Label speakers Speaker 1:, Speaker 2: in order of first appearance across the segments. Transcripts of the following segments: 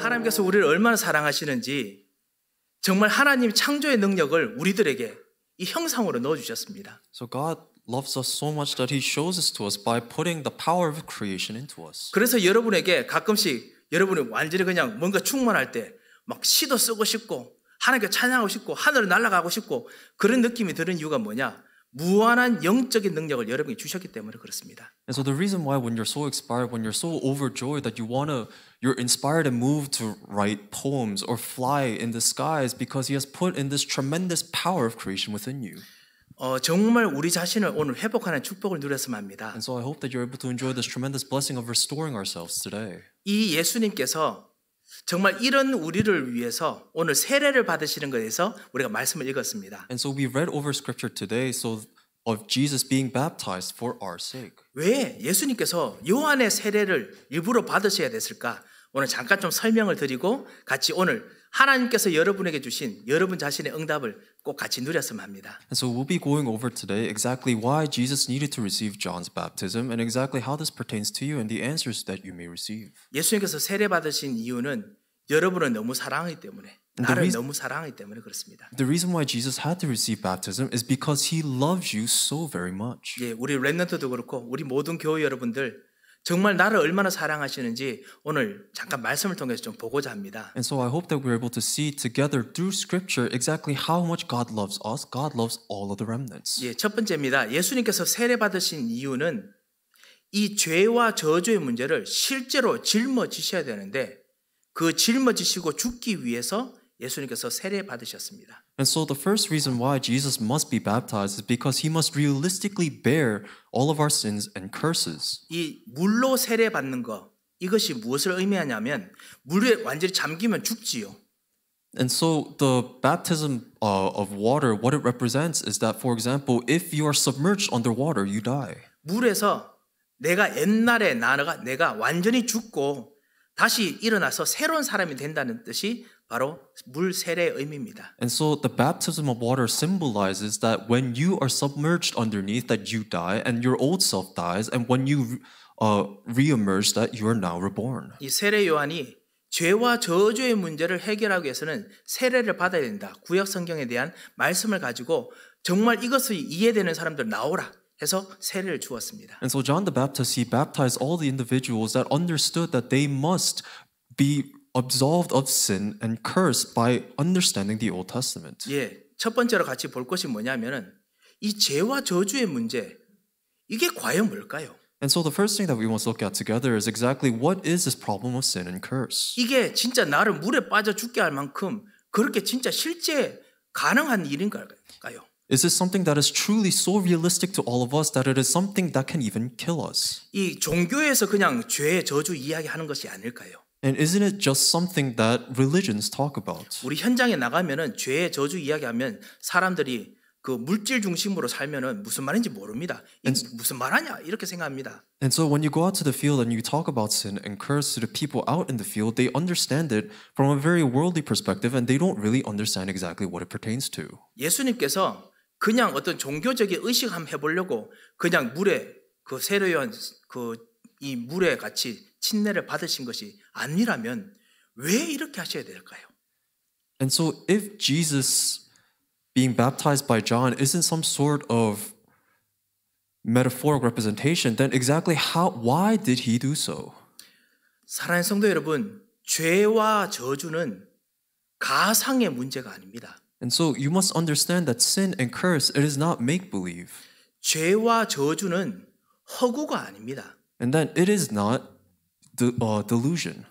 Speaker 1: 하나님께서 우리를 얼마나 사랑하시는지 정말 하나님 창조의 능력을 우리들에게 이 형상으로 넣어주셨습니다.
Speaker 2: So God loves us so much that He shows this to us by putting the power of creation into us.
Speaker 1: 그래서 여러분에게 가끔씩 여러분이 완전히 그냥 뭔가 충만할 때 막 시도 쓰고 싶고 하나님께 찬양하고 싶고 하늘을 날아가고 싶고 그런 느낌이 드는 이유가 뭐냐? 무한한 영적인 능력을 여러분이 주셨기 때문에 그렇습니다.
Speaker 2: And so the reason why when you're so inspired, when you're so overjoyed that you're inspired and moved to write poems or fly in the sky is because He has put in this tremendous power of creation within you.
Speaker 1: 정말 우리 자신을 오늘 회복하는 축복을 누렸으면 합니다.
Speaker 2: And so I hope that you're able to enjoy this tremendous blessing of restoring ourselves today.
Speaker 1: 이 예수님께서 정말 이런 우리를 위해서 오늘 세례를 받으시는 것에 대해서 우리가 말씀을 읽었습니다.
Speaker 2: And so we read over scripture today of Jesus being baptized for our sake.
Speaker 1: 왜 예수님께서 요한의 세례를 일부러 받으셔야 됐을까? 오늘 잠깐 좀 설명을 드리고 같이 오늘 하나님께서 여러분에게 주신 여러분 자신의 응답을 꼭 같이 누렸으면 합니다.
Speaker 2: And so we'll be going over today exactly why Jesus needed to receive John's baptism and exactly how this pertains to you and the answers that you may receive.
Speaker 1: 예수님께서 세례 받으신 이유는 여러분을 너무 사랑하기 때문에 나를 너무 사랑하기 때문에 그렇습니다.
Speaker 2: The reason why Jesus had to receive baptism is because He loves you so very much.
Speaker 1: 예, 우리 렘넌트도 그렇고 우리 모든 교회 여러분들 정말 나를 얼마나 사랑하시는지 오늘 잠깐 말씀을 통해서 좀 보고자 합니다.
Speaker 2: And so I hope that we're able to see together through Scripture exactly how much God loves us. God loves all of the remnants.
Speaker 1: 예, 첫 번째입니다. 예수님께서 세례 받으신 이유는 이 죄와 저주의 문제를 실제로 짊어지셔야 되는데 그 짊어지시고 죽기 위해서 예수님께서 세례 받으셨습니다.
Speaker 2: And so the first reason why Jesus must be baptized is because He must realistically bear all of our sins and curses.
Speaker 1: 이 물로 세례 받는 거 이것이 무엇을 의미하냐면 물에 완전히 잠기면 죽지요.
Speaker 2: And so the baptism of water, what it represents is that, for example, if you are submerged underwater, you die.
Speaker 1: 물에서 내가 옛날에 내가 완전히 죽고 다시 일어나서 새로운 사람이 된다는 뜻이 바로 물 세례의 의미입니다.
Speaker 2: And so the baptism of water symbolizes that when you are submerged underneath, that you die, and your old self dies, and when you re-emerge, that you are now reborn.
Speaker 1: 이 세례 요한이 죄와 저주의 문제를 해결하기 위해서는 세례를 받아야 된다. 구약 성경에 대한 말씀을 가지고 정말 이것을 이해되는 사람들 나오라 해서 세례를 주었습니다.
Speaker 2: And so John the Baptist, he baptized all the individuals that understood that they must be absolved of sin and cursed by understanding the Old Testament.
Speaker 1: 예, 첫 번째로 같이 볼 것이 뭐냐면은 이 죄와 저주의 문제 이게 과연 뭘까요?
Speaker 2: And so the first thing that we must look at together is exactly what is this problem of sin and curse.
Speaker 1: 이게 진짜 나를 물에 빠져 죽게 할 만큼 그렇게 진짜 실제 가능한 일인가요?
Speaker 2: Is this something that is truly so realistic to all of us that it is something that can even kill us?
Speaker 1: 이 종교에서 그냥 죄, 저주 이야기하는 것이 아닐까요?
Speaker 2: And isn't it just something that religions talk about?
Speaker 1: 우리 현장에 나가면은 죄, 저주 이야기하면 사람들이 그 물질 중심으로 살면은 무슨 말인지 모릅니다. 무슨 말하냐 이렇게 생각합니다.
Speaker 2: And so when you go out to the field and you talk about sin and curse to the people out in the field, they understand it from a very worldly perspective and they don't really understand exactly what it pertains to.
Speaker 1: 예수님께서 그냥 어떤 종교적인 의식 한번 해보려고 그냥 물에 그 세례요한 이 물에 같이 침례를 받으신 것이 아니라면 왜 이렇게 하셔야 될까요?
Speaker 2: And so if Jesus being baptized by John isn't some sort of metaphoric representation, then exactly why did he do so?
Speaker 1: 사랑하는 성도 여러분, 죄와 저주는 가상의 문제가 아닙니다.
Speaker 2: And so you must understand that sin and curse, it is not make-believe.
Speaker 1: 죄와 저주는 허구가 아닙니다.
Speaker 2: And that it is not delusion.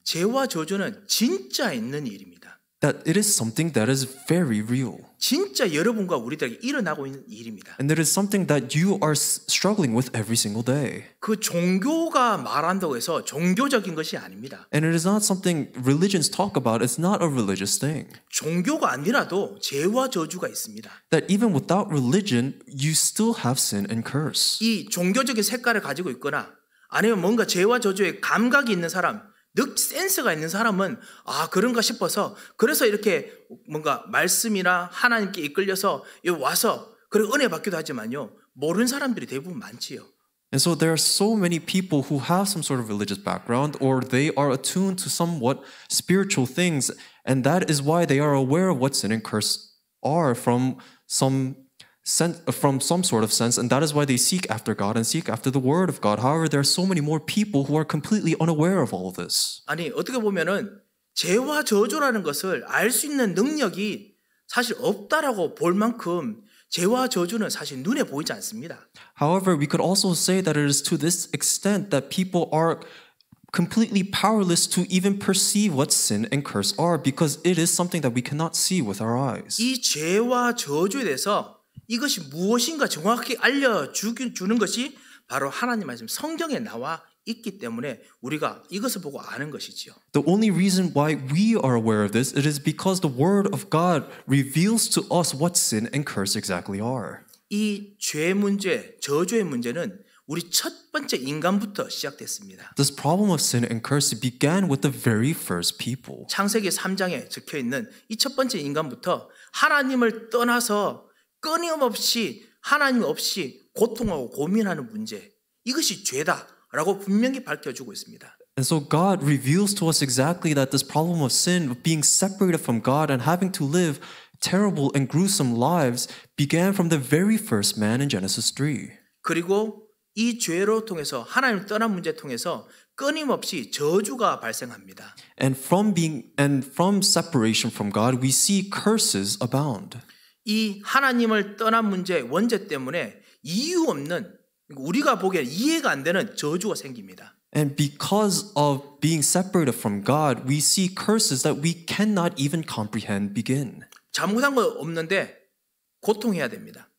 Speaker 1: 죄와 저주는 진짜 있는 일입니다.
Speaker 2: That it is something that is very real.
Speaker 1: 진짜 여러분과 우리들에게 일어나고 있는 일입니다.
Speaker 2: And it is something that you are struggling with every single day.
Speaker 1: 그 종교가 말한다고 해서 종교적인 것이 아닙니다.
Speaker 2: And it is not something religions talk about. It's not a religious thing.
Speaker 1: 종교가 아니라도 죄와 저주가 있습니다.
Speaker 2: That even without religion, you still have sin and curse.
Speaker 1: 이 종교적인 색깔을 가지고 있거나 아니면 뭔가 죄와 저주에 감각이 있는 사람, 센스가 있는 사람은 그런가 싶어서 그래서 이렇게 뭔가 말씀이나 하나님께 이끌려서 와서 그리고 은혜 받기도 하지만요 모르는 사람들이 대부분 많지요.
Speaker 2: And so there are so many people who have some sort of religious background or they are attuned to somewhat spiritual things. And that is why they are aware of what sin and curse are from some sort of sense. And that is why they seek after God and seek after the word of God. However, there are so many more people who are completely unaware of all of this.
Speaker 1: 아니 어떻게 보면은 죄와 저주라는 것을 알 수 있는 능력이 사실 없다라고 볼 만큼 죄와 저주는 사실 눈에 보이지 않습니다.
Speaker 2: However, we could also say that it is to this extent that people are completely powerless to even perceive what sin and curse are because it is something that we cannot see with our eyes.
Speaker 1: 이 죄와 저주에 대해서 이것이 무엇인가 정확히 알려주는 것이 바로 하나님 말씀 성경에 나와 있기 때문에 우리가 이것을 보고 아는 것이지요.
Speaker 2: The only reason why we are aware of this it is because the word of God reveals to us what sin and curse exactly are.
Speaker 1: 이 죄 문제, 저주의 문제는 우리 첫 번째 인간부터 시작됐습니다.
Speaker 2: This problem of sin and curse began with the very first people.
Speaker 1: 창세기 3장에 적혀 있는 이 첫 번째 인간부터 하나님을 떠나서 끊임없이 하나님 없이 고통하고 고민하는 문제 이것이 죄다라고 분명히 밝혀주고 있습니다.
Speaker 2: And so God reveals to us exactly that this problem of sin, of being separated from God and having to live terrible and gruesome lives began from the very first man in Genesis 3.
Speaker 1: 그리고 이 죄로 통해서 하나님 떠난 문제 통해서 끊임없이 저주가 발생합니다.
Speaker 2: And from separation from God, we see curses abound.
Speaker 1: 이 하나님을 떠난 문제 원죄 때문에 이유 없는 우리가 보기에 이해가 안 되는 저주가 생깁니다.
Speaker 2: And because of being separated from God, we see curses that we cannot even comprehend begin.
Speaker 1: 잘못한 거 없는데 고통해야 됩니다.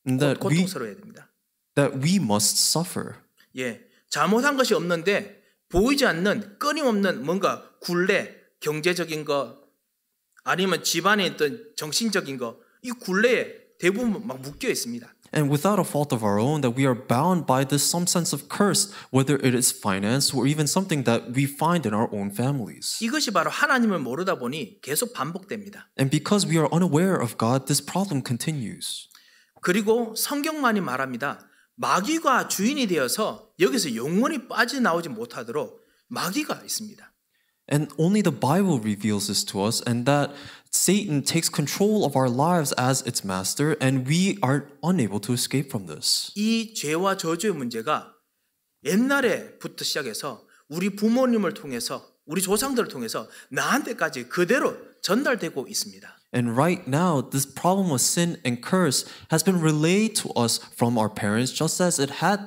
Speaker 2: And
Speaker 1: 고통스러워야 됩니다.
Speaker 2: that we must suffer.
Speaker 1: 예, 잘못한 것이 없는데 보이지 않는 끊임없는 뭔가 굴레, 경제적인 거 아니면 집안에 있던 정신적인 거 이 굴레에 대부분 막 묶여 있습니다.
Speaker 2: And without a fault of our own, that we are bound by this some sense of curse, whether it is finance or even something that we find in our own families.
Speaker 1: 이것이 바로 하나님을 모르다 보니 계속 반복됩니다.
Speaker 2: And because we are unaware of God, this problem continues.
Speaker 1: 그리고 성경만이 말합니다. 마귀가 주인이 되어서 여기서 영원히 빠져나오지 못하도록 마귀가 있습니다.
Speaker 2: And only the Bible reveals this to us, and that Satan takes control of our lives as its master, and we are unable to escape from this.
Speaker 1: 이 죄와 저주의 문제가 옛날에부터 시작해서 우리 부모님을 통해서 우리 조상들을 통해서 나한테까지 그대로 전달되고 있습니다.
Speaker 2: And right now, this problem of sin and curse has been relayed to us from our parents, just as it had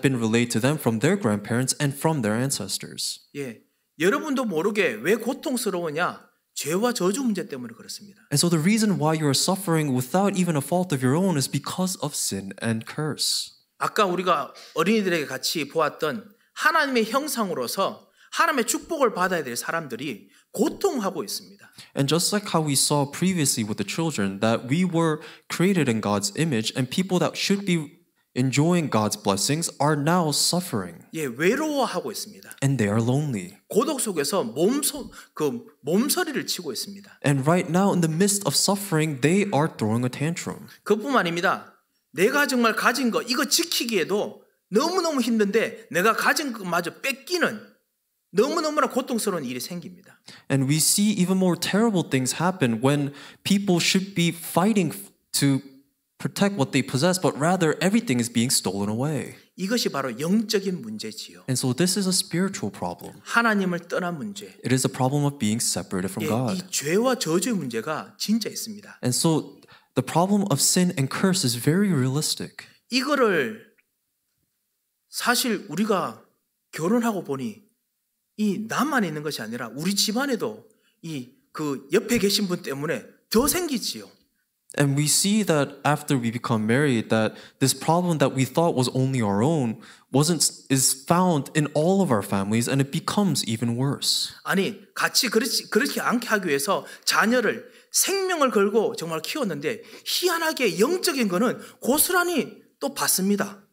Speaker 2: been relayed to them from their grandparents and from their ancestors.
Speaker 1: 예, 여러분도 모르게 왜 고통스러우냐? 죄와 저주 문제 때문에 그렇습니다.
Speaker 2: And so the reason why you are suffering without even a fault of your own is because of sin and curse.
Speaker 1: 아까 우리가 어린이들에게 같이 보았던 하나님의 형상으로서 하나님의 축복을 받아야 될 사람들이 고통하고 있습니다.
Speaker 2: And just like how we saw previously with the children, that we were created in God's image and people that should be enjoying God's blessings are now suffering.
Speaker 1: 예, 외로워하고 있습니다.
Speaker 2: And they are lonely.
Speaker 1: 고독 속에서 몸서리를 치고 있습니다.
Speaker 2: And right now in the midst of suffering, they are throwing a tantrum.
Speaker 1: 그뿐만 아닙니다. 내가 정말 가진 거 이거 지키기에도 너무너무 힘든데 내가 가진 것마저 뺏기는 너무너무나 고통스러운 일이 생깁니다.
Speaker 2: And we see even more terrible things happen when people should be fighting to protect what they possess, but rather everything is being stolen away.
Speaker 1: 이것이 바로 영적인 문제지요.
Speaker 2: And so this is a spiritual problem.
Speaker 1: 하나님을 떠난 문제.
Speaker 2: It is a problem of being separated from God.
Speaker 1: 이 죄와 저주의 문제가 진짜 있습니다.
Speaker 2: And so the problem of sin and curse is very realistic.
Speaker 1: 이거를 사실 우리가 결혼하고 보니 이 나만 있는 것이 아니라 우리 집안에도 그 옆에 계신 분 때문에 더 생기지요.
Speaker 2: And we see that after we become married, that this problem that we thought was only our own is found in all of our families, and it becomes even worse.
Speaker 1: 아니 같이 그렇게 않게 하기 위해서 자녀를 생명을 걸고 정말 키웠는데 희한하게 영적인 거는 고스란히 또 받습니다.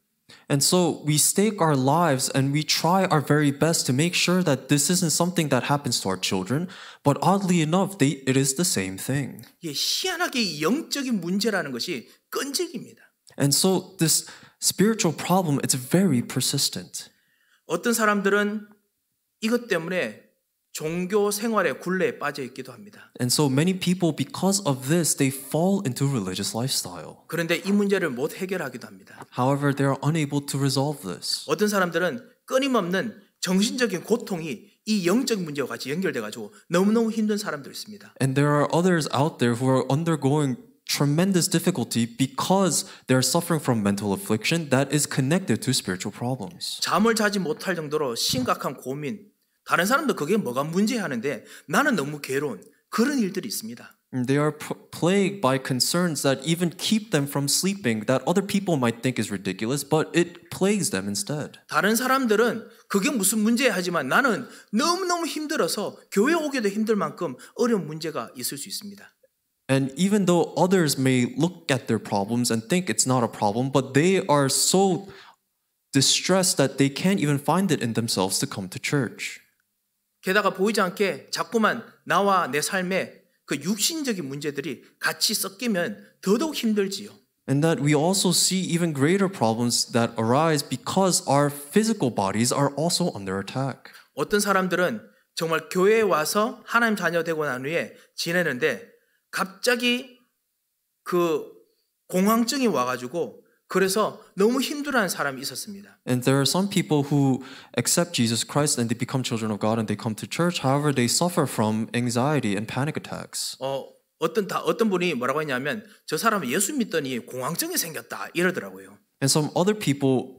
Speaker 2: And so we stake our lives and we try our very best to make sure that this isn't something that happens to our children, but oddly enough, it is the same thing.
Speaker 1: 희한하게 이 영적인 문제라는 것이 끈질깁니다.
Speaker 2: And so this spiritual problem, it's very persistent.
Speaker 1: 어떤 사람들은 이것 때문에 종교 생활의 굴레에 빠져 있기도 합니다.
Speaker 2: And so many people, because of this, they fall into religious lifestyle.
Speaker 1: 그런데 이 문제를 못 해결하기도 합니다.
Speaker 2: However, they are unable to resolve this.
Speaker 1: 어떤 사람들은 끊임없는 정신적인 고통이 이 영적 문제와 같이 연결돼 가지고 너무너무 힘든 사람도 있습니다.
Speaker 2: And there are others out there who are undergoing tremendous difficulty because they're suffering from mental affliction that is connected to spiritual problems.
Speaker 1: 잠을 자지 못할 정도로 심각한 고민, 다른 사람도 그게 뭐가 문제 하는데 나는 너무 괴로운 그런 일들이 있습니다.
Speaker 2: They are plagued by concerns that even keep them from sleeping that other people might think is ridiculous, but it plagues them instead.
Speaker 1: 다른 사람들은 그게 무슨 문제야 하지만 나는 너무너무 힘들어서 교회 오기도 힘들 만큼 어려운 문제가 있을 수 있습니다.
Speaker 2: And even though others may look at their problems and think it's not a problem, but they are so distressed that they can't even find it in themselves to come to church.
Speaker 1: 게다가 보이지 않게 자꾸만 나와 내 삶에 그 육신적인 문제들이 같이 섞이면 더더욱 힘들지요.
Speaker 2: And that we also see even greater problems that arise because our physical bodies are also under attack.
Speaker 1: 어떤 사람들은 정말 교회에 와서 하나님 자녀 되고 난 후에 지내는데 갑자기 그 공황증이 와가지고 그래서 너무 힘들어하는 사람이 있었습니다.
Speaker 2: And there are some people who accept Jesus Christ and they become children of God and they come to church. However, they suffer from anxiety and panic attacks.
Speaker 1: 어떤 분이 뭐라고 했냐면 저 사람은 예수 믿더니 공황증이 생겼다 이러더라고요.
Speaker 2: And some other people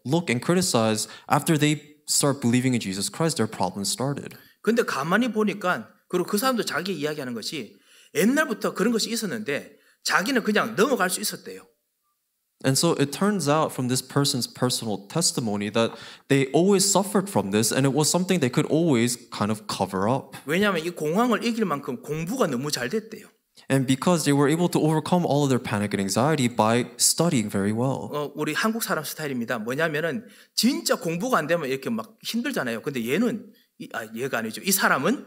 Speaker 2: look and criticize after they start believing in Jesus Christ, their problems started.
Speaker 1: 근데 가만히 보니까 그리고 그 사람도 자기 이야기하는 것이 옛날부터 그런 것이 있었는데 자기는 그냥 넘어갈 수 있었대요.
Speaker 2: And so it turns out from this person's personal testimony that they always suffered from this and it was something they could always kind of cover up.
Speaker 1: 왜냐하면 이 공황을 이길 만큼 공부가 너무 잘 됐대요.
Speaker 2: And because they were able to overcome all of their panic and anxiety by studying very well.
Speaker 1: 우리 한국 사람 스타일입니다. 뭐냐면은 진짜 공부가 안 되면 이렇게 막 힘들잖아요. 근데 얘가 아니죠. 이 사람은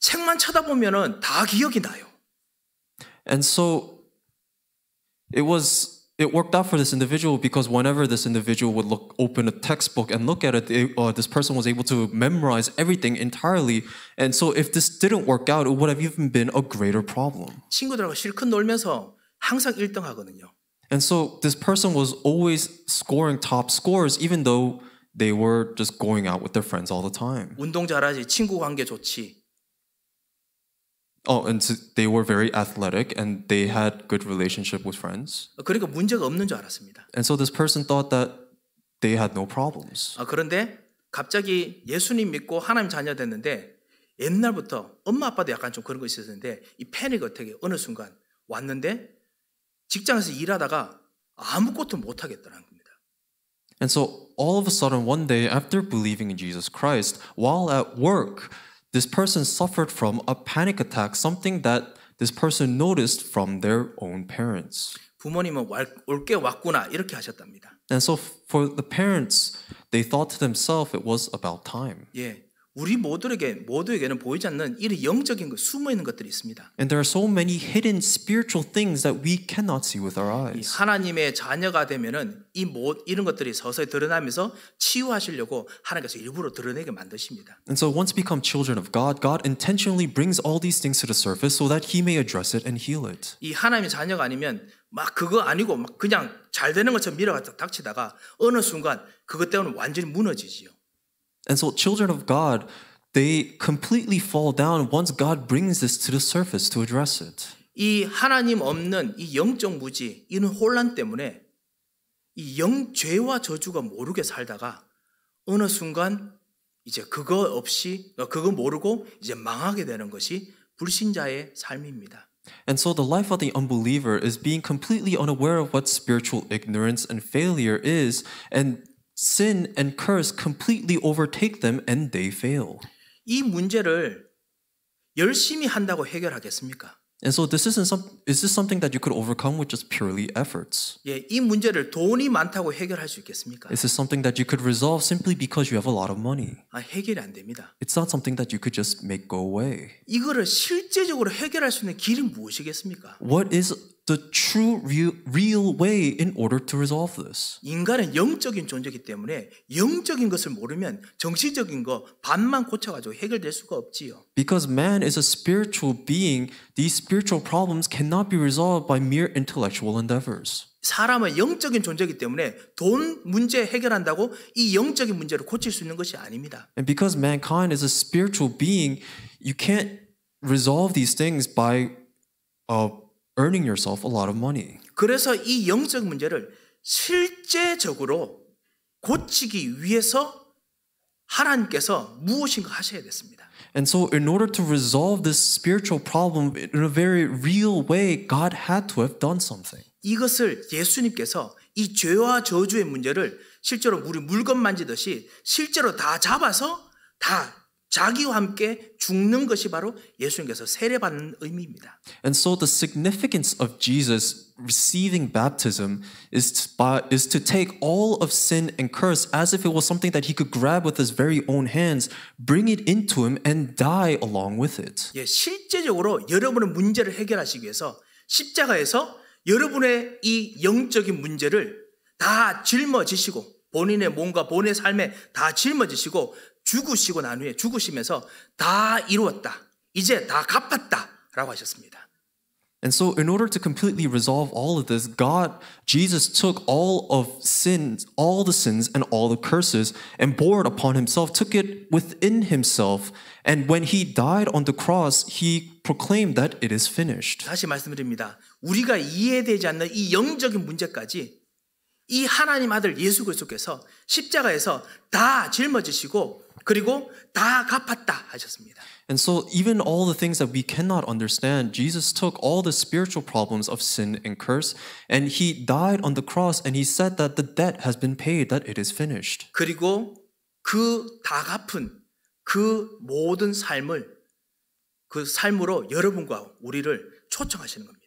Speaker 1: 책만 쳐다보면은 다 기억이 나요.
Speaker 2: And so it worked out for this individual because whenever this individual would open a textbook and look at it, this person was able to memorize everything entirely. And so if this didn't work out, it would have even been a greater problem.
Speaker 1: 친구들하고 실컷 놀면서 항상 1등 하거든요.
Speaker 2: And so this person was always scoring top scores even though they were just going out with their friends all the time.
Speaker 1: 운동 잘하지, 친구 관계 좋지.
Speaker 2: And so they were very athletic and they had good relationship with friends.
Speaker 1: 그러니까 문제가 없는 줄 알았습니다.
Speaker 2: And so this person thought that they had no problems.
Speaker 1: 그런데 갑자기 예수님 믿고 하나님 자녀 됐는데 옛날부터 엄마 아빠도 약간 좀 그런 거 있었는데 이 패닉 어택이 어느 순간 왔는데 직장에서 일하다가 아무것도 못 하겠다는 겁니다.
Speaker 2: And so all of a sudden one day after believing in Jesus Christ, while at work, this person suffered from a panic attack, something that this person noticed from their own parents.
Speaker 1: 부모님은 올 게 왔구나 이렇게 하셨답니다.
Speaker 2: And so for the parents, they thought to themselves it was about time.
Speaker 1: 예, 우리 모두에게는 보이지 않는 이런 영적인 것, 숨어 있는 것들이 있습니다.
Speaker 2: And there are so many hidden spiritual things that we cannot see with our eyes.
Speaker 1: 하나님의 자녀가 되면은 이런 것들이 서서히 드러나면서 치유하시려고 하나님께서 일부러 드러내게 만드십니다.
Speaker 2: And so once become children of God, God intentionally brings all these things to the surface so that He may address it and heal it.
Speaker 1: 이 하나님의 자녀가 아니면 막 그거 아니고 막 그냥 잘 되는 것처럼 밀어갖다 닥치다가 어느 순간 그것 때문에 완전히 무너지지요.
Speaker 2: And so children of God, they completely fall down once God brings this to the surface to address it.
Speaker 1: 이 하나님 없는 이 영적 무지, 이런 혼란 때문에 이 죄와 저주가 모르게 살다가 어느 순간 이제 그거 모르고 이제 망하게 되는 것이 불신자의 삶입니다.
Speaker 2: And so the life of the unbeliever is being completely unaware of what spiritual ignorance and failure is, and sin and curse completely overtake them and they fail.
Speaker 1: 이 문제를 열심히 한다고 해결하겠습니까?
Speaker 2: And so is this something that you could overcome with just purely efforts?
Speaker 1: 예, 이 문제를 돈이 많다고 해결할 수 있겠습니까?
Speaker 2: Is this something that you could resolve simply because you have a lot of money?
Speaker 1: 해결이 안 됩니다.
Speaker 2: It's not something that you could just make go away.
Speaker 1: 이거를 실제적으로 해결할 수 있는 길이 무엇이겠습니까?
Speaker 2: What is the true, real way in order to resolve this.
Speaker 1: 인간은 영적인 존재이기 때문에 영적인 것을 모르면 정신적인 거 반만 고쳐가지고 해결될 수가 없지요.
Speaker 2: Because man is a spiritual being, these spiritual problems cannot be resolved by mere intellectual endeavors.
Speaker 1: 사람은 영적인 존재이기 때문에 돈 문제 해결한다고 이 영적인 문제를 고칠 수 있는 것이 아닙니다.
Speaker 2: And because mankind is a spiritual being, you can't resolve these things by earning yourself a lot of money.
Speaker 1: 그래서 이 영적 문제를 실제적으로 고치기 위해서 하나님께서 무엇인가 하셔야 됐습니다.
Speaker 2: And so in order to resolve this spiritual problem in a very real way, God had to have done something.
Speaker 1: 이것을 예수님께서 이 죄와 저주의 문제를 실제로 우리 물건 만지듯이 실제로 다 잡아서 다 자기와 함께 죽는 것이 바로 예수님께서 세례받는 의미입니다.
Speaker 2: And so the significance of Jesus receiving baptism is to take all of sin and curse as if it was something that he could grab with his very own hands, bring it into him, and die along with it.
Speaker 1: 예, 실제적으로 여러분의 문제를 해결하시기 위해서 십자가에서 여러분의 이 영적인 문제를 다 짊어지시고 본인의 몸과 본인의 삶에 다 짊어지시고 죽으시고 난 후에 죽으시면서 다 이루었다. 이제 다 갚았다. 라고 하셨습니다.
Speaker 2: And so in order to completely resolve all of this, Jesus took all of sins, all the sins and all the curses and bore it upon himself, took it within himself. And when he died on the cross, he proclaimed that it is finished.
Speaker 1: 다시 말씀드립니다. 우리가 이해되지 않는 이 영적인 문제까지 이 하나님 아들 예수 그리스도께서 십자가에서 다 짊어지시고 그리고 다 갚았다 하셨습니다.
Speaker 2: And so even all the things that we cannot understand, Jesus took all the spiritual problems of sin and curse, and he died on the cross, and he said that the debt has been paid, that it is finished.
Speaker 1: 그리고 그 다 갚은 그 모든 삶을 그 삶으로 여러분과 우리를 초청하시는 겁니다.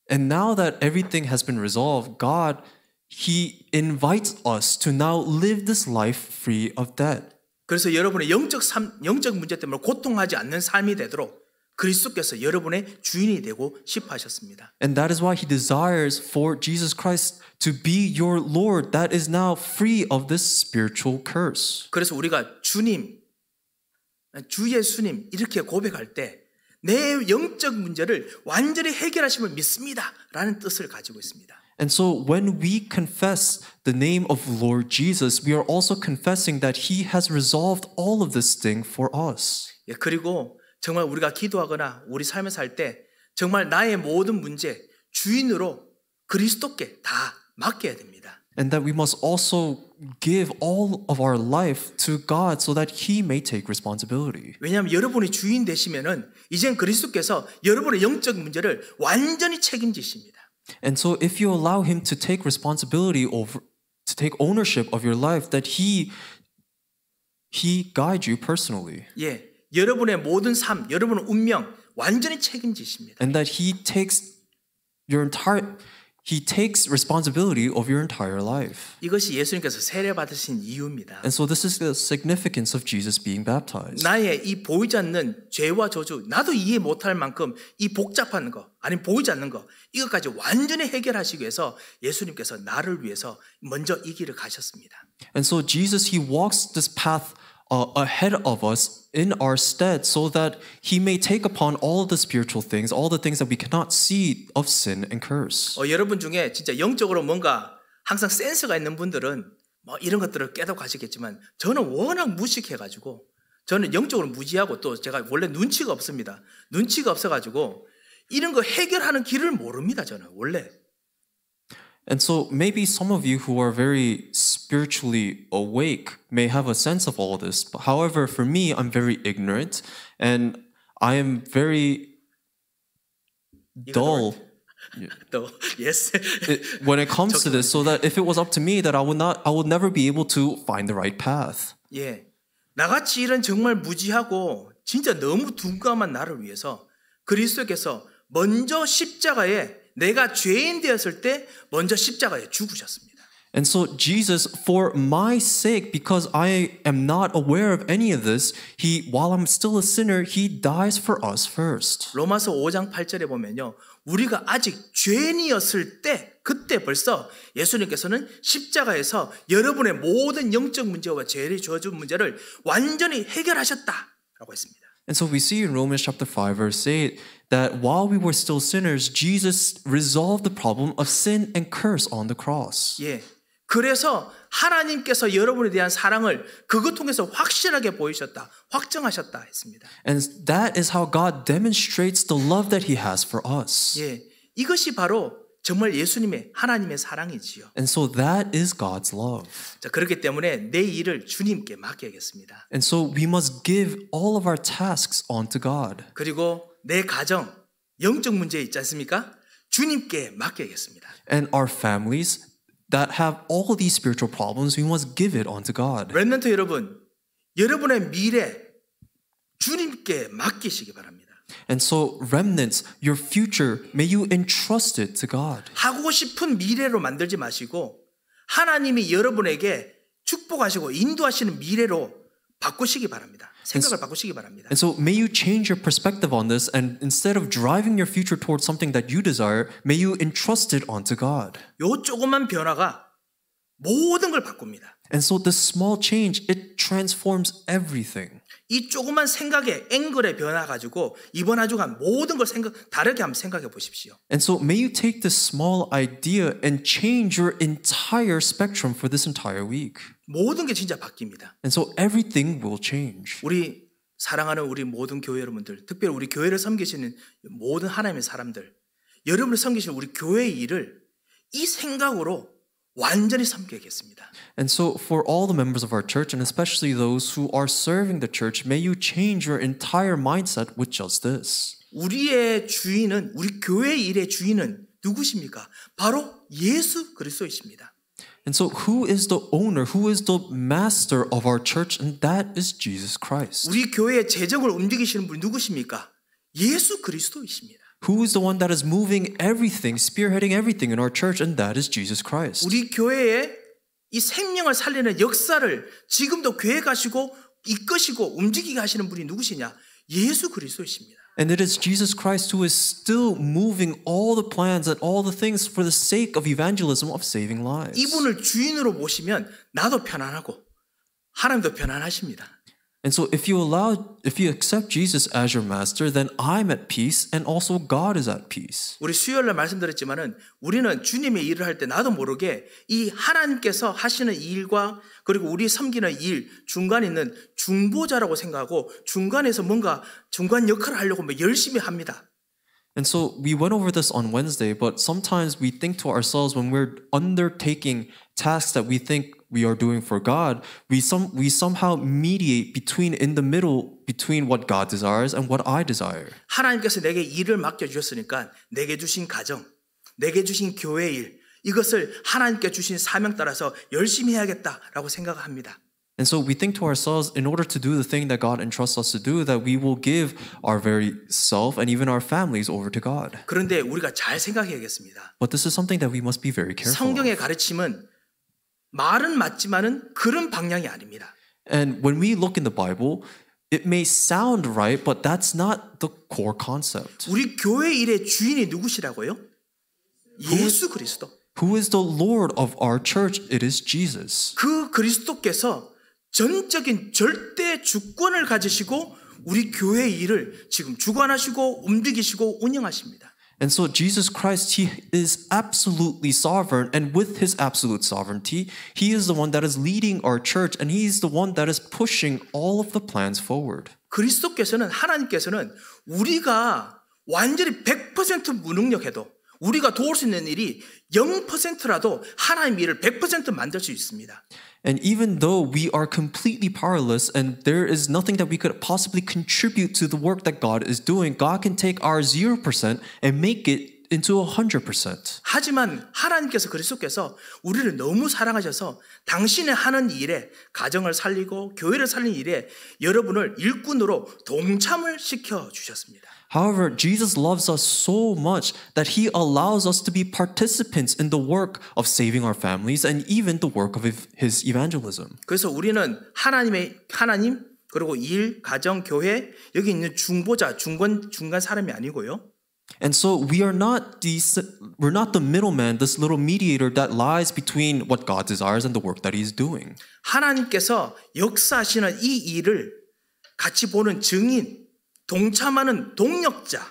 Speaker 2: And now that everything has been resolved, God, he invites us to now live this life free of debt.
Speaker 1: 그래서 여러분의 영적 문제 때문에 고통하지 않는 삶이 되도록 그리스도께서 여러분의 주인이 되고 싶어 하셨습니다.
Speaker 2: And that is why he desires for Jesus Christ to be your Lord that is now free of this spiritual curse.
Speaker 1: 그래서 우리가 주님, 주 예수님 이렇게 고백할 때 내 영적 문제를 완전히 해결하심을 믿습니다. 라는 뜻을 가지고 있습니다.
Speaker 2: And so when we confess the name of Lord Jesus, we are also confessing that he has resolved all of this thing for us.
Speaker 1: 예, 그리고 정말 우리가 기도하거나 우리 삶을 살 때 정말 나의 모든 문제 주인으로 그리스도께 다 맡겨야 됩니다.
Speaker 2: And that we must also give all of our life to God so that he may take responsibility.
Speaker 1: 왜냐하면 여러분이 주인 되시면은 이젠 그리스도께서 여러분의 영적 문제를 완전히 책임지십니다.
Speaker 2: And so if you allow him to take responsibility over, to take ownership of your life, that he guides you personally.
Speaker 1: 예, 여러분의 모든 삶, 여러분의 운명 완전히 책임지십니다.
Speaker 2: And that he takes responsibility of your entire life.
Speaker 1: 이것이 예수님께서 세례 받으신 이유입니다.
Speaker 2: And so this is the significance of Jesus being baptized.
Speaker 1: 나의 이 보이지 않는 죄와 저주, 나도 이해 못할 만큼 이 복잡한 거, 아니 보이지 않는 거, 이것까지 완전히 해결하시기 위해서 예수님께서 나를 위해서 먼저 이 길을 가셨습니다.
Speaker 2: And so Jesus, he walks this path ahead of us in our stead so that he may take upon all of the spiritual things, all the things that we cannot see of sin and curse.
Speaker 1: 여러분 중에 진짜 영적으로 뭔가 항상 센스가 있는 분들은 뭐 이런 것들을 깨닫고 하시겠지만 저는 워낙 무식해가지고 저는 영적으로 무지하고 또 제가 원래 눈치가 없습니다. 눈치가 없어가지고 이런 거 해결하는 길을 모릅니다. 저는 원래.
Speaker 2: And so maybe some of you who are very spiritually awake may have a sense of all this. But however, for me, I'm very ignorant and I am very dull.
Speaker 1: Yes.
Speaker 2: When it comes to this, so that if it was up to me, that I would never be able to find the right path.
Speaker 1: 예, 나같이 이런 정말 무지하고 진짜 너무 둔감한 나를 위해서 그리스도께서 먼저 십자가에 내가 죄인 되었을 때 먼저 십자가에 죽으셨습니다.
Speaker 2: And so Jesus, for my sake, because I am not aware of any of this, while I'm still a sinner, he dies for us first.
Speaker 1: 로마서 5장 8절에 보면요. 우리가 아직 죄인이었을 때 그때 벌써 예수님께서는 십자가에서 여러분의 모든 영적 문제와 죄를 저주 문제를 완전히 해결하셨다라고 했습니다.
Speaker 2: And so we see in Romans chapter 5 verse 8 that while we were still sinners, Jesus resolved the problem of sin and curse on the cross.
Speaker 1: 예. 그래서 하나님께서 여러분에 대한 사랑을 그것 통해서 확실하게 보이셨다, 확정하셨다 했습니다.
Speaker 2: And that is how God demonstrates the love that he has for us.
Speaker 1: 예. 이것이 바로 정말 예수님의 하나님의 사랑이지요.
Speaker 2: And so that is God's love.
Speaker 1: 자, 그렇기 때문에 내 일을 주님께 맡겨야겠습니다.
Speaker 2: And so we must give all of our tasks onto God.
Speaker 1: 그리고 내 가정, 영적 문제 있지 않습니까? 주님께 맡겨야겠습니다.
Speaker 2: And our families that have all these spiritual problems, we must give it onto God.
Speaker 1: 렘넌트 여러분, 여러분의 미래 주님께 맡기시기 바랍니다.
Speaker 2: And so remnants, your future, may you entrust it to God.
Speaker 1: 하고 싶은 미래로 만들지 마시고 하나님이 여러분에게 축복하시고 인도하시는 미래로 바꾸시기 바랍니다. 생각을 바꾸시기 바랍니다.
Speaker 2: And so may you change your perspective on this, and instead of driving your future towards something that you desire, may you entrust it onto God.
Speaker 1: 요 조그만 변화가 모든 걸 바꿉니다.
Speaker 2: And so this small change, it transforms everything.
Speaker 1: 이 조그만 생각의 앵글의 변화 가지고 이번 한 주간 모든 걸 다르게 한번 생각해 보십시오.
Speaker 2: And so may you take this small idea and change your entire spectrum for this entire week.
Speaker 1: 모든 게 진짜 바뀝니다.
Speaker 2: And so everything will change.
Speaker 1: 우리 사랑하는 우리 모든 교회 여러분들, 특별히 우리 교회를 섬기시는 모든 하나님의 사람들, 여러분을 섬기시는 우리 교회의 일을 이 생각으로 완전히 섬겨야겠습니다.
Speaker 2: And so for all the members of our church, and especially those who are serving the church, may you change your entire mindset with just this.
Speaker 1: 우리의 주인은, 우리 교회의 일의 주인은 누구십니까? 바로 예수 그리스도이십니다.
Speaker 2: And so who is the owner, who is the master of our church? And that is Jesus Christ.
Speaker 1: 우리 교회의 재정을 움직이시는 분이 누구십니까? 예수 그리스도이십니다.
Speaker 2: Who is the one that is moving everything, spearheading everything in our church? And that is Jesus Christ.
Speaker 1: 우리 교회의 이 생명을 살리는 역사를 지금도 계획하시고 이끄시고 움직이게 하시는 분이 누구시냐? 예수 그리스도이십니다.
Speaker 2: And it is Jesus Christ who is still moving all the plans and all the things for the sake of evangelism, of saving lives.
Speaker 1: 이분을 주인으로 모시면 나도 편안하고 하나님도 편안하십니다.
Speaker 2: And so if you accept Jesus as your master, then I'm at peace and also God is at peace.
Speaker 1: 우리 수요일날 말씀드렸지만은 우리는 주님의 일을 할 때 나도 모르게 이 하나님께서 하시는 일과 그리고 우리 섬기는 일 중간에 있는 중보자라고 생각하고 중간에서 뭔가 중간 역할을 하려고 열심히 합니다.
Speaker 2: And so we went over this on Wednesday, but sometimes we think to ourselves when we're undertaking tasks that we think we are doing for God, we somehow mediate in the middle between what God desires and what I desire.
Speaker 1: 하나님께서 내게 일을 맡겨주셨으니까 내게 주신 가정, 내게 주신 교회 일 이것을 하나님께 주신 사명 따라서 열심히 해야겠다라고 생각합니다.
Speaker 2: And so we think to ourselves, in order to do the thing that God entrusts us to do, that we will give our very self and even our families over to God.
Speaker 1: 그런데 우리가 잘 생각해야겠습니다.
Speaker 2: But this is something that we must be very careful
Speaker 1: 성경의
Speaker 2: of.
Speaker 1: 가르침은 말은 맞지만은 그런 방향이 아닙니다.
Speaker 2: And when we look in the Bible, it may sound right, but that's not the core concept.
Speaker 1: 우리 교회 일의 주인이 누구시라고요? 예수 그리스도.
Speaker 2: Who is the Lord of our church? It is Jesus.
Speaker 1: 그 그리스도께서 전적인 절대 주권을 가지시고 우리 교회의 일을 지금 주관하시고 움직이시고 운영하십니다.
Speaker 2: And so Jesus Christ, he is absolutely sovereign, and with his absolute sovereignty, he is the one that is leading our church, and he is the one that is pushing all of the plans forward.
Speaker 1: 그리스도께서는 하나님께서는 우리가 완전히 100% 무능력해도 우리가 도울 수 있는 일이 0%라도 하나님의 일을 100% 만들 수 있습니다.
Speaker 2: And even though we are completely powerless and there is nothing that we could possibly contribute to the work that God is doing, God can take our 0% and make it into 100%.
Speaker 1: 하지만 하나님께서 그리스도께서 우리를 너무 사랑하셔서 당신의 하는 일에 가정을 살리고 교회를 살리는 일에 여러분을 일꾼으로 동참을 시켜 주셨습니다.
Speaker 2: However, Jesus loves us so much that he allows us to be participants in the work of saving our families and even the work of his evangelism.
Speaker 1: 그래서 우리는 하나님 그리고 일, 가정, 교회 여기 있는 중보자, 중간 사람이 아니고요.
Speaker 2: And so we're not the middleman, this little mediator that lies between what God desires and the work that he's doing.
Speaker 1: 하나님께서 역사하시는 이 일을 같이 보는 증인, 동참하는 동력자,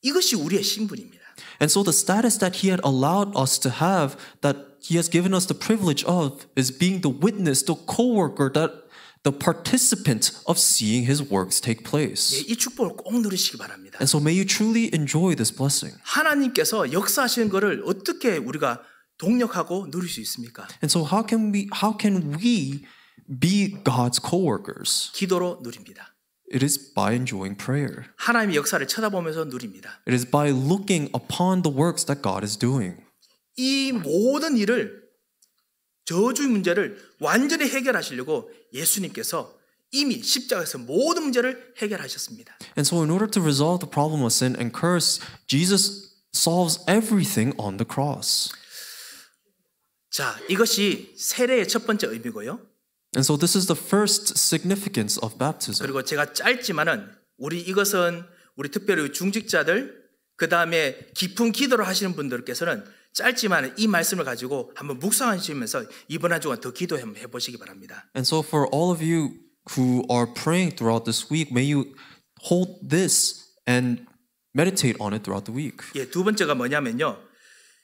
Speaker 1: 이것이 우리의 신분입니다.
Speaker 2: And so the status that he had allowed us to have, that he has given us the privilege of, is being the witness, the co-worker, the participant of seeing his works take place.
Speaker 1: 이 축복을 꼭 누리시기 바랍니다.
Speaker 2: And so may you truly enjoy this blessing.
Speaker 1: 하나님께서 역사하시는 것을 어떻게 우리가 동력하고 누릴 수 있습니까?
Speaker 2: And so how can we be God's co-workers?
Speaker 1: 기도로 누립니다.
Speaker 2: It is by enjoying prayer.
Speaker 1: 하나님의 역사를 쳐다보면서 누립니다.
Speaker 2: It is by looking upon the works that God is doing.
Speaker 1: 이 모든 일을 저주의 문제를 완전히 해결하시려고 예수님께서 이미 십자가에서 모든 문제를 해결하셨습니다.
Speaker 2: And so in order to resolve the problem of sin and curse, Jesus solves everything on the cross.
Speaker 1: 자, 이것이 세례의 첫 번째 의미고요.
Speaker 2: And so this is the first significance of baptism.
Speaker 1: 그리고 제가 짧지만은 이것은 우리 특별히 중직자들 그 다음에 깊은 기도를 하시는 분들께서는 짧지만 이 말씀을 가지고 한번 묵상하시면서 이번 한 주간 더 기도 한번 해보시기 바랍니다.
Speaker 2: And so for all of you who are praying throughout this week, may you hold this and meditate on it throughout the week.
Speaker 1: 예, 두 번째가 뭐냐면요.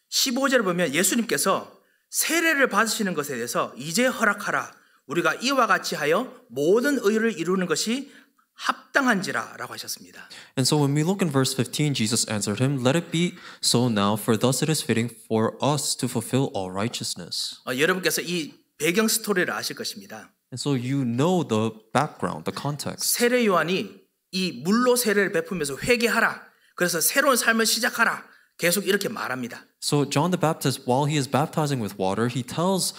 Speaker 1: 15절을 보면 예수님께서 세례를 받으시는 것에 대해서 이제 허락하라. 우리가 이와 같이 하여 모든 의를 이루는 것이 합당한지라 라고 하셨습니다.
Speaker 2: And so when we look in verse 15, Jesus answered him, "Let it be so now, for thus it is fitting for us to fulfill all righteousness."
Speaker 1: 여러분께서 이 배경 스토리를 아실 것입니다.
Speaker 2: And so you know the background, the context.
Speaker 1: 세례 요한이 이 물로 세례를 베푸면서 회개하라. 그래서 새로운 삶을 시작하라. 계속 이렇게 말합니다.
Speaker 2: So John the Baptist, while he is baptizing with water, he tells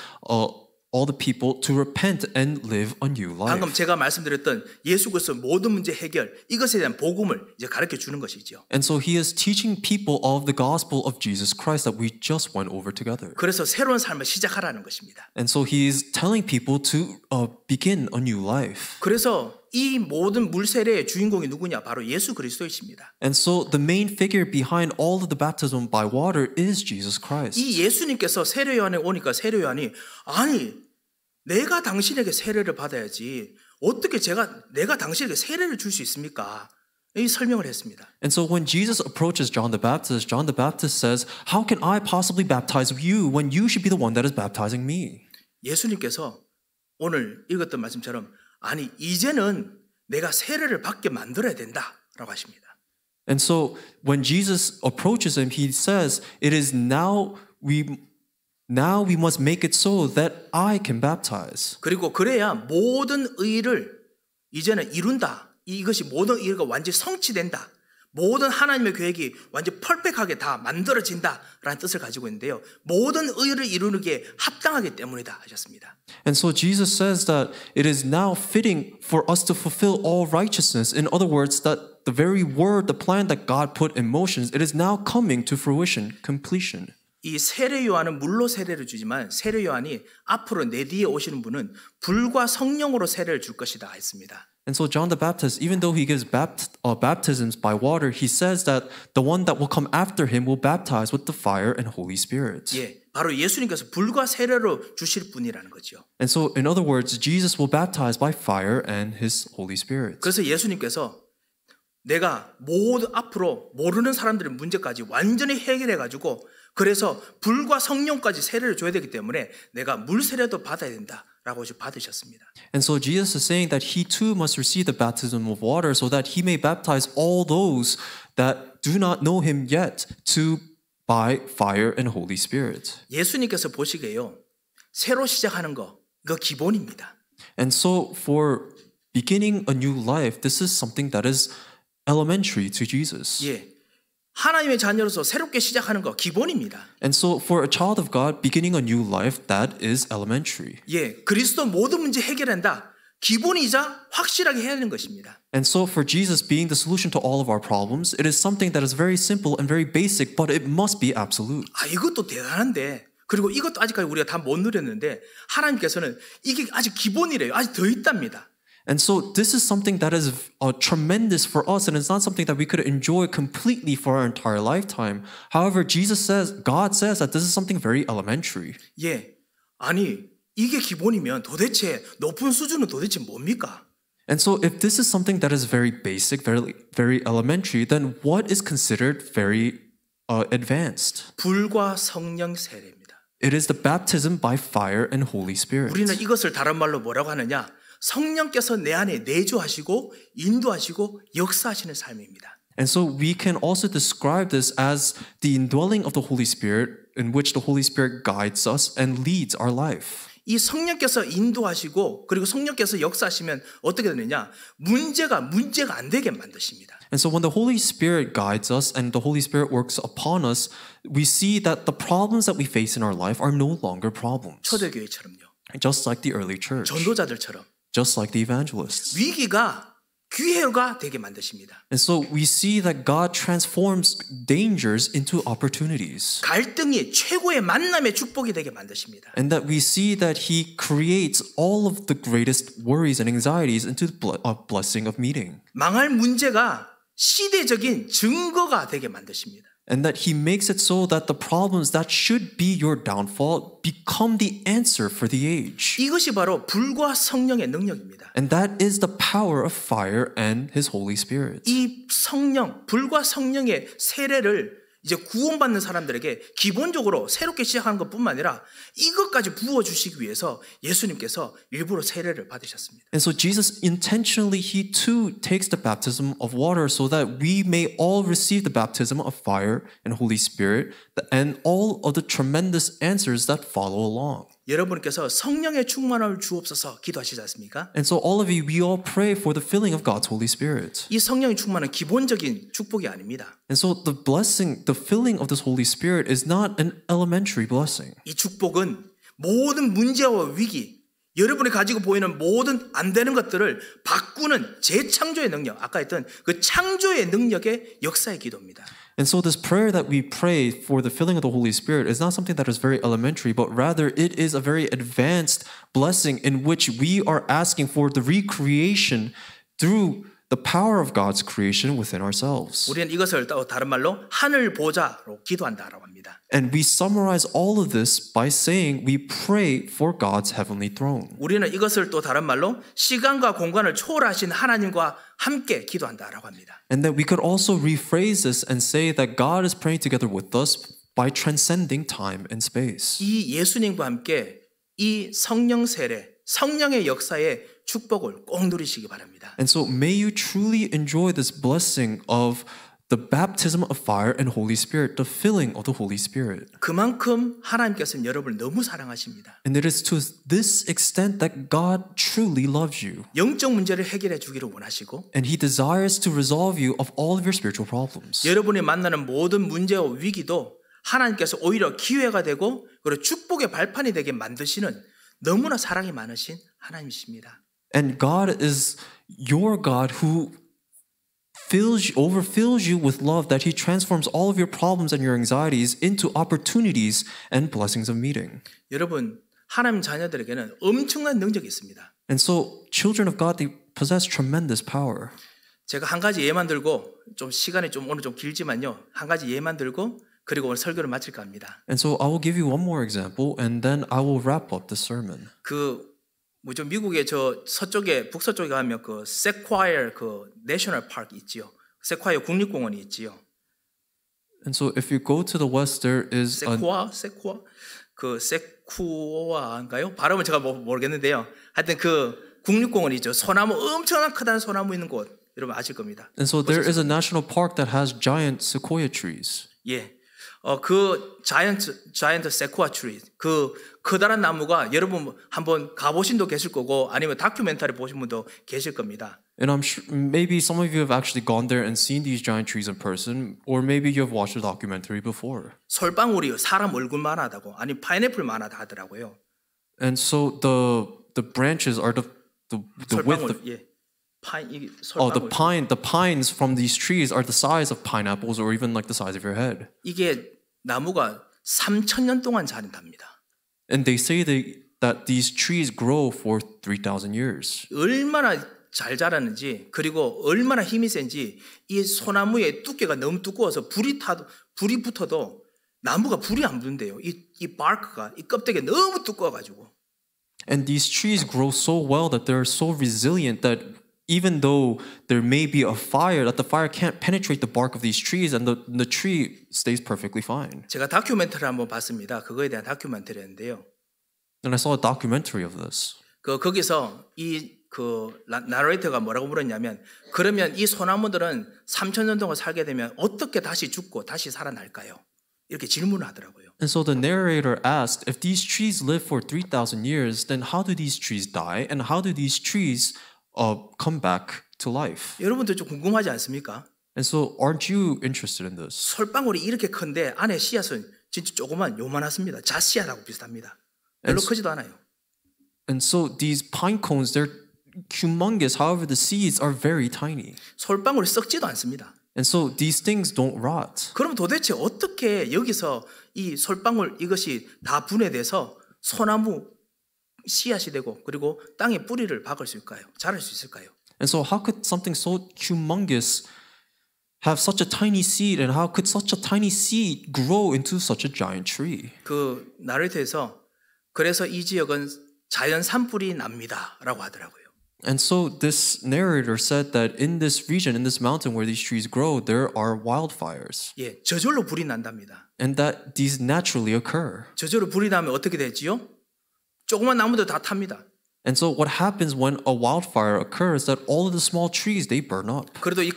Speaker 2: all the people to repent and live a new life.
Speaker 1: 방금 제가 말씀드렸던 예수 그리스도 모든 문제 해결 이것에 대한 복음을 이제 가르쳐 주는 것이죠.
Speaker 2: And so he is teaching people of the gospel of Jesus Christ that we just went over together.
Speaker 1: 그래서 새로운 삶을 시작하라는 것입니다.
Speaker 2: And so he is telling people to begin a new life.
Speaker 1: 그래서 이 모든 물 세례의 주인공이 누구냐? 바로 예수 그리스도이십니다.
Speaker 2: And so the main figure behind all of the baptism by water is Jesus Christ.
Speaker 1: 이 예수님께서 세례 요한에 오니까 세례 요한이 아니 내가 당신에게 세례를 받아야지 어떻게 내가 당신에게 세례를 줄 수 있습니까? 이 설명을 했습니다.
Speaker 2: And so when Jesus approaches John the Baptist says, "How can I possibly baptize you when you should be the one that is baptizing me?"
Speaker 1: 예수님께서 오늘 읽었던 말씀처럼 아니 이제는 내가 세례를 받게 만들어야 된다라고 하십니다.
Speaker 2: And so when Jesus approaches him, he says, "It is now we must make it so that I can baptize."
Speaker 1: 그리고 그래야 모든 의를 이제는 이룬다. 이것이 모든 의가 완전히 성취된다. 모든 하나님의 계획이 완전히 퍼펙트하게 다 만들어진다라는 뜻을 가지고 있는데요. 모든 의를 이루는 게 합당하기 때문이다 하셨습니다.
Speaker 2: And so Jesus says that it is now fitting for us to fulfill all righteousness. In other words, that the very word, the plan that God put in motion, it is now coming to fruition, completion.
Speaker 1: 이 세례 요한은 물로 세례를 주지만 세례 요한이 앞으로 내 뒤에 오시는 분은 불과 성령으로 세례를 줄 것이다 했습니다.
Speaker 2: And so John the Baptist, even though he gives baptisms by water, he says that the one that will come after him will baptize with the fire and Holy Spirit.
Speaker 1: 예, 바로 예수님께서 불과 세례로 주실 분이라는 거죠.
Speaker 2: And so in other words, Jesus will baptize by fire and his Holy Spirit.
Speaker 1: 그래서 예수님께서 내가 앞으로 모르는 사람들의 문제까지 완전히 해결해 가지고 그래서 불과 성령까지 세례를 줘야 되기 때문에 내가 물 세례도 받아야 된다라고 받으셨습니다.
Speaker 2: And so Jesus is saying that he too must receive the baptism of water so that he may baptize all those that do not know him yet by fire and Holy Spirit.
Speaker 1: 예수님께서 보시기에요. 새로 시작하는 거 이거 기본입니다.
Speaker 2: And so for beginning a new life, this is something that is elementary to Jesus.
Speaker 1: 예. 하나님의 자녀로서 새롭게 시작하는 거 기본입니다.
Speaker 2: And so for a child of God beginning a new life, that is elementary.
Speaker 1: 예, 그리스도 모든 문제 해결한다. 기본이자 확실하게 해야 하는 것입니다.
Speaker 2: And so for Jesus being the solution to all of our problems, it is something that is very simple and very basic, but it must be absolute.
Speaker 1: 아, 이것도 대단한데, 그리고 이것도 아직까지 우리가 다 못 누렸는데 하나님께서는 이게 아직 기본이래요. 아직 더 있답니다.
Speaker 2: And so this is something that is tremendous for us, and it's not something that we could enjoy completely for our entire lifetime. However, God says that this is something very elementary.
Speaker 1: 예, 아니 이게 기본이면 도대체 높은 수준은 도대체 뭡니까?
Speaker 2: And so if this is something that is very basic, very elementary, then what is considered very advanced?
Speaker 1: 불과 성령 세례입니다.
Speaker 2: It is the baptism by fire and Holy Spirit.
Speaker 1: 우리는 이것을 다른 말로 뭐라고 하느냐? 성령께서 내 안에 내주하시고 인도하시고 역사하시는 삶입니다.
Speaker 2: And so we can also describe this as the indwelling of the Holy Spirit, in which the Holy Spirit guides us and leads our life.
Speaker 1: 이 성령께서 인도하시고 그리고 성령께서 역사하시면 어떻게 되느냐? 문제가 안 되게 만드십니다.
Speaker 2: And so when the Holy Spirit guides us and the Holy Spirit works upon us, we see that the problems that we face in our life are no longer problems.
Speaker 1: 초대교회처럼요.
Speaker 2: Just like the early church.
Speaker 1: 전도자들처럼.
Speaker 2: Just like the evangelists.
Speaker 1: 위기가 기회가 되게 만드십니다.
Speaker 2: And so we see that God transforms dangers into opportunities.
Speaker 1: 갈등이 최고의 만남의 축복이 되게 만드십니다.
Speaker 2: And that we see that He creates all of the greatest worries and anxieties into a blessing of meeting.
Speaker 1: 망할 문제가 시대적인 증거가 되게 만드십니다.
Speaker 2: And that He makes it so that the problems that should be your downfall become the answer for the age.
Speaker 1: 이것이 바로 불과 성령의 능력입니다.
Speaker 2: And that is the power of fire and His Holy Spirit.
Speaker 1: 이 성령, 불과 성령의 세례를 이제 구원받는 사람들에게 기본적으로 새롭게 시작하는 것뿐만 아니라 이것까지 부어주시기 위해서 예수님께서 일부러 세례를 받으셨습니다.
Speaker 2: And so Jesus intentionally, He too takes the baptism of water so that we may all receive the baptism of fire and Holy Spirit and all of the tremendous answers that follow along.
Speaker 1: 여러분께서 성령의 충만함을 주옵소서 기도하시지 않습니까?
Speaker 2: And so all of you, we all pray for the filling of God's Holy Spirit.
Speaker 1: 이 성령의 충만은 기본적인 축복이 아닙니다.
Speaker 2: And so the blessing, the filling of this Holy Spirit is not an elementary blessing.
Speaker 1: 이 축복은 모든 문제와 위기, 여러분이 가지고 보이는 모든 안 되는 것들을 바꾸는 재창조의 능력, 아까 했던 그 창조의 능력의 역사의 기도입니다.
Speaker 2: And so this prayer that we pray for the filling of the Holy Spirit is not something that is very elementary, but rather it is a very advanced blessing in which we are asking for the recreation through the power of God's creation within ourselves.
Speaker 1: 우리는 이것을 또 다른 말로 하늘 보좌로 기도한다라고 합니다.
Speaker 2: And we summarize all of this by saying we pray for God's heavenly throne.
Speaker 1: 우리는 이것을 또 다른 말로 시간과 공간을 초월하신 하나님과 함께 기도한다라고 합니다.
Speaker 2: And that we could also rephrase this and say that God is praying together with us by transcending time and space.
Speaker 1: 이 예수님과 함께 이 성령 세례, 성령의 역사의 축복을 꼭 누리시기 바랍니다.
Speaker 2: And so may you truly enjoy this blessing of the baptism of fire and Holy Spirit, the filling of the Holy Spirit.
Speaker 1: 그만큼 하나님께서는 여러분을 너무 사랑하십니다.
Speaker 2: And it is to this extent that God truly loves you.
Speaker 1: 영적 문제를 해결해 주기를 원하시고
Speaker 2: And He desires to resolve you of all of your spiritual problems.
Speaker 1: 여러분이 만나는 모든 문제와 위기도 하나님께서 오히려 기회가 되고 그리고 축복의 발판이 되게 만드시는 너무나 사랑이 많으신 하나님이십니다.
Speaker 2: And God is your God who overfills you with love, that He transforms all of your problems and your anxieties into opportunities and blessings of meeting.
Speaker 1: 여러분, 하나님 자녀들에게는 엄청난 능력이 있습니다.
Speaker 2: And so children of God, they possess tremendous power.
Speaker 1: 제가 한 가지 예만 들고 좀 시간이 좀 오늘 좀 길지만요. 한 가지 예만 들고 그리고 오늘 설교를 마칠까 합니다.
Speaker 2: And so I will give you one more example and then I will wrap up the sermon.
Speaker 1: 뭐죠? 미국의 저 서쪽에 북서쪽에 가면 그 세콰이어 그 내셔널 파크 있지요. 세콰이어 국립공원이 있지요.
Speaker 2: And so if you go to the west, there is
Speaker 1: 세쿠아인가요? 발음은 제가 모르겠는데요. 하여튼 그 국립공원이 있죠. 소나무 엄청난 크다는 소나무 있는 곳 여러분 아실 겁니다.
Speaker 2: And so there is a national park that has giant sequoia trees.
Speaker 1: 예, 그 자이언트 세쿠아 트리, 그 커다란 나무가 여러분 한번 가보신 분도 계실 거고 아니면 다큐멘터리 보신 분도 계실 겁니다.
Speaker 2: And I'm sure maybe some of you have actually gone there and seen these giant trees in person, or maybe you have watched a documentary before.
Speaker 1: 솔방울이 사람 얼굴만 하다고, 아니 파인애플만 하다 하더라고요.
Speaker 2: And so the branches are the width
Speaker 1: 솔방울,
Speaker 2: of
Speaker 1: 예, 이게 솔방울.
Speaker 2: the pines from these trees are the size of pineapples or even like the size of your head.
Speaker 1: 이게 나무가 3,000년 동안 자란답니다.
Speaker 2: And they say that these trees grow for 3,000 years.
Speaker 1: 얼마나 잘 자라는지 그리고 얼마나 힘이 센지 이 소나무의 두께가 너무 두꺼워서 불이 붙어도 나무가 불이 안 붙는데요. 이 바크가 이 껍데기가 너무 두꺼워가지고.
Speaker 2: And these trees grow so well that they're so resilient that even though there may be a fire, that the fire can't penetrate the bark of these trees and the tree stays perfectly fine.
Speaker 1: 제가 다큐멘터리를 한번 봤습니다. 그거에 대한 다큐멘터리였는데요.
Speaker 2: And I saw a documentary of this.
Speaker 1: 거기서 나레이터가 뭐라고 물었냐면 그러면 이 소나무들은 3,000년 동안 살게 되면 어떻게 다시 죽고 다시 살아날까요? 이렇게 질문을 하더라고요.
Speaker 2: And so the narrator asked, if these trees live for 3,000 years, then how do these trees die? And how do these trees come back to life?
Speaker 1: 여러분들 좀 궁금하지 않습니까?
Speaker 2: And so aren't you interested in this?
Speaker 1: 솔방울이 이렇게 큰데 안에 씨앗은 진짜 조그만 요만하습니다. 잣씨앗하고 비슷합니다. 별로 크지도 않아요.
Speaker 2: And so these pine cones, they're humongous. However, the seeds are very tiny.
Speaker 1: 솔방울이 썩지도 않습니다.
Speaker 2: And so these things don't rot.
Speaker 1: 그럼 도대체 어떻게 여기서 이 솔방울 이것이 다 분해돼서 소나무 씨앗이 되고 그리고 땅에 뿌리를 박을 수 있을까요? 자랄 수 있을까요?
Speaker 2: And so how could something so humongous have such a tiny seed, and how could such a tiny seed grow into such a giant tree?
Speaker 1: 그 나레이터에서 그래서 이 지역은 자연 산불이 납니다라고 하더라고요.
Speaker 2: And so this narrator said that in this region, in this mountain where these trees grow, there are wildfires.
Speaker 1: 예, 저절로 불이 난답니다.
Speaker 2: And that these naturally occur.
Speaker 1: 저절로 불이 나면 어떻게 되지요? 조그만 나무도 다 탑니다.
Speaker 2: And so what happens when a wildfire occurs, that all of the small trees, they burn up.
Speaker 1: 그래도 이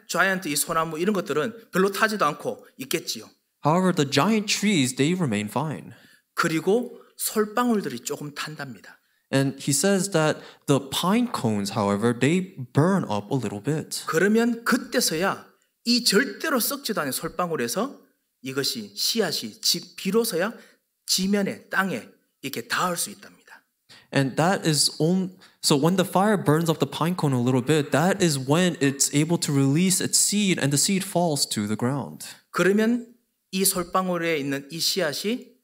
Speaker 1: 자이언트 이 소나무 이런 것들은 별로 타지도 않고 있겠지요.
Speaker 2: However, the giant trees, they remain fine.
Speaker 1: 그리고 솔방울들이 조금 탄답니다.
Speaker 2: And he says that the pine cones, however, they burn up a little bit.
Speaker 1: 그러면 그때서야 이 절대로 썩지도 않은 솔방울에서 이것이 씨앗이 비로소야 지면에 땅에 이렇게 닿을 수 있답니다.
Speaker 2: And that is so when the fire burns up the pine cone a little bit, that is when it's able to release its seed and the seed falls to the ground.
Speaker 1: 그러면 이 솔방울에 있는 이 씨앗이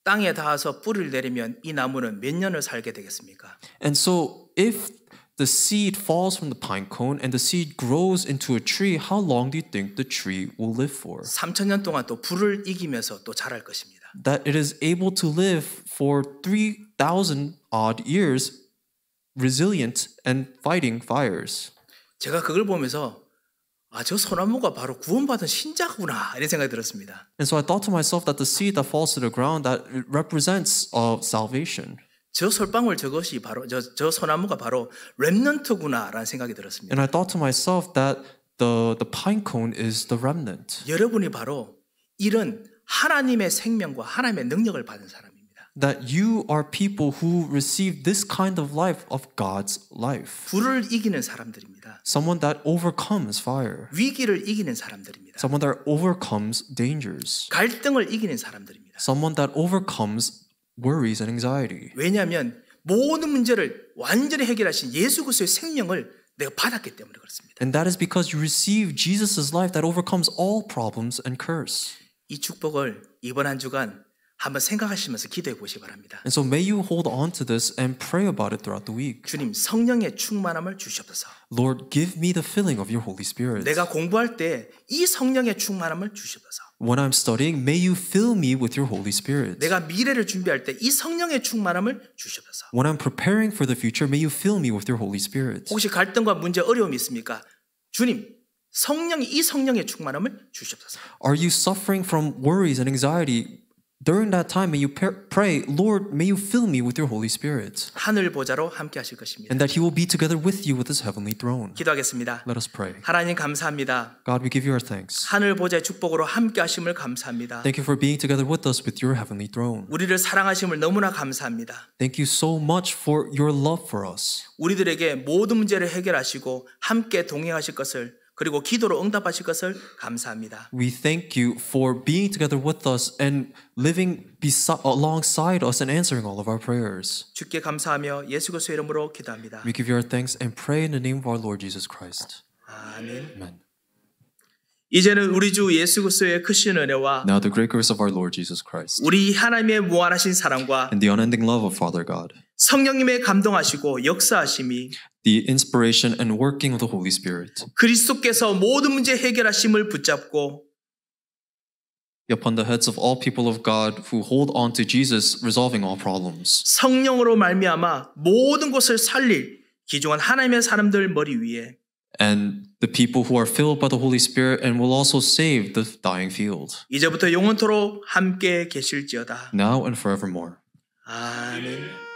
Speaker 1: 땅에 닿아서 뿌리를 내리면 이 나무는 몇 년을 살게 되겠습니까?
Speaker 2: And so if the seed falls from the pine cone and the seed grows into a tree, how long do you think the tree will live for?
Speaker 1: 3,000년 동안 또 불을 이기면서 또 자랄 것입니다.
Speaker 2: That it is able to live for 3,000 odd years, resilient and fighting fires.
Speaker 1: 제가 그걸 보면서 저 소나무가 바로 구원받은 신자구나 이런 생각이 들었습니다.
Speaker 2: And so I thought to myself that the seed that falls to the ground, that it represents salvation.
Speaker 1: 저 솔방울 저것이 바로 저 소나무가 바로 렘넌트구나라는 생각이 들었습니다.
Speaker 2: And I thought to myself that the pine cone is the remnant.
Speaker 1: 여러분이 바로 이런 하나님의 생명과 하나님의 능력을 받은 사람입니다.
Speaker 2: That you are people who receive this kind of life of God's life.
Speaker 1: 불을 이기는 사람들입니다.
Speaker 2: Someone that overcomes fire.
Speaker 1: 위기를 이기는 사람들입니다.
Speaker 2: Someone that overcomes dangers.
Speaker 1: 갈등을 이기는 사람들입니다.
Speaker 2: Someone that overcomes worries and anxiety.
Speaker 1: 왜냐하면 모든 문제를 완전히 해결하신 예수 그리스도의 생명을 내가 받았기 때문에 그렇습니다.
Speaker 2: And that is because you receive Jesus' life that overcomes all problems and curse.
Speaker 1: 이 축복을 이번 한 주간 한번 생각하시면서 기도해 보시기 바랍니다.
Speaker 2: And so may you hold on to this and pray about it throughout the week.
Speaker 1: 주님 성령의 충만함을 주시옵소서.
Speaker 2: Lord, give me the filling of your Holy Spirit.
Speaker 1: 내가 공부할 때 이 성령의 충만함을 주시옵소서.
Speaker 2: When I'm studying, may you fill me with your Holy Spirit.
Speaker 1: 내가 미래를 준비할 때 이 성령의 충만함을 주시옵소서.
Speaker 2: When I'm preparing for the future, may you fill me with your Holy Spirit.
Speaker 1: 혹시 갈등과 문제 어려움이 있습니까? 주님, 이 성령의 충만함을 주시옵소서.
Speaker 2: Are you suffering from worries and anxiety? during that time, may you pray, Lord, may you fill me with your Holy Spirit,
Speaker 1: 하늘 보좌로 함께 하실 것입니다.
Speaker 2: and that He will be together with you with His heavenly throne.
Speaker 1: 기도하겠습니다.
Speaker 2: Let us pray.
Speaker 1: 하나님 감사합니다.
Speaker 2: God, we give you our thanks.
Speaker 1: 하늘 보좌의 축복으로 함께 하심을 감사합니다.
Speaker 2: Thank you for being together with us with your heavenly throne.
Speaker 1: 우리를 사랑하심을 너무나 감사합니다.
Speaker 2: Thank you so much for your love for us.
Speaker 1: 우리들에게 모든 문제를 해결하시고 함께 동행하실 것을 그리고 기도로 응답하실 것을 감사합니다.
Speaker 2: We thank you for being together with us and living alongside us and answering all of our prayers.
Speaker 1: 주께 감사하며 예수 그리스도의 이름으로 기도합니다.
Speaker 2: We give you our thanks and pray in the name of our Lord Jesus Christ.
Speaker 1: 아멘.
Speaker 2: Amen.
Speaker 1: 이제는 우리 주 예수 그리스도의 크신 은혜와
Speaker 2: Now the great grace of our Lord Jesus Christ
Speaker 1: 우리 하나님의 무한하신 사랑과
Speaker 2: and the unending love of Father God,
Speaker 1: 성령님의 감동하시고 역사하심이
Speaker 2: the inspiration and working of the Holy Spirit,
Speaker 1: 그리스도께서 모든 문제 해결하심을 붙잡고
Speaker 2: be upon the heads of all people of God who hold on to Jesus, resolving all problems.
Speaker 1: 성령으로 말미암아 모든 것을 살릴 귀중한 하나님의 사람들 머리 위에
Speaker 2: And the people who are filled by the Holy Spirit and will also save the dying field,
Speaker 1: 이제부터 영원토록 함께 계실지어다.
Speaker 2: now and forevermore.
Speaker 1: 아멘.